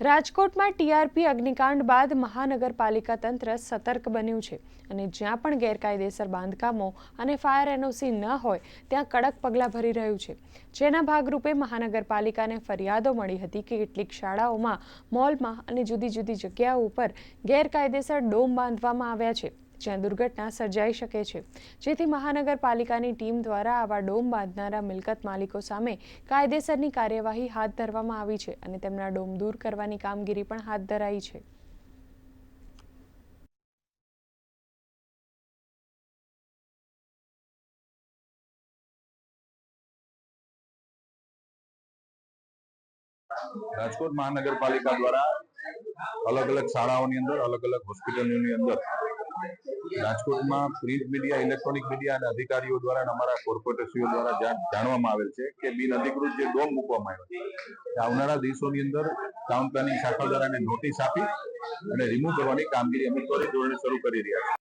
રાજકોટમાં ટીઆરપી અગ્નિકાંડ બાદ મહાનગરપાલિકા તંત્ર સતર્ક બન્યું છે અને જ્યાં પણ ગેરકાયદેસર બાંધકામો અને ફાયર એનઓસી ન હોય ત્યાં કડક પગલાં ભરી રહ્યું છે। જેના ભાગરૂપે મહાનગરપાલિકાને ફરિયાદો મળી હતી કે કેટલીક શાળાઓમાં, મોલમાં અને જુદી જુદી જગ્યાઓ ઉપર ગેરકાયદેસર ડોમ બાંધવામાં આવ્યા છે, જ્યાં દુર્ઘટના સર્જાઈ શકે છે। જેથી મહાનગરપાલિકાની ટીમ દ્વારા આવા ડોમ બાંધનારા મિલકત માલિકો સામે કાયદેસરની કાર્યવાહી હાથ ધરવામાં આવી છે અને તેમના ડોમ દૂર કરવાની કામગીરી પણ હાથ ધરાઈ છે। રાજકોટ મહાનગરપાલિકા દ્વારા अलग अलग શાળાઓની અંદર, अलग अलग હોસ્પિટલોની અંદર રાજકોટમાં પ્રિન્ટ મીડિયા, ઇલેક્ટ્રોનિક મીડિયા અને અધિકારીઓ દ્વારા અને અમારા કોર્પોરેટરશ્રીઓ દ્વારા જાણવામાં આવેલ છે કે બિનઅધિકૃત જે ડોમ મૂકવામાં આવ્યો આવનારા દિવસોની અંદર ટાઉન પ્લાનિંગ શાખા દ્વારા નોટિસ આપી અને રિમૂવ કરવાની કામગીરી અમે ત્વરિત ધોરણે શરૂ કરી રહ્યા છીએ।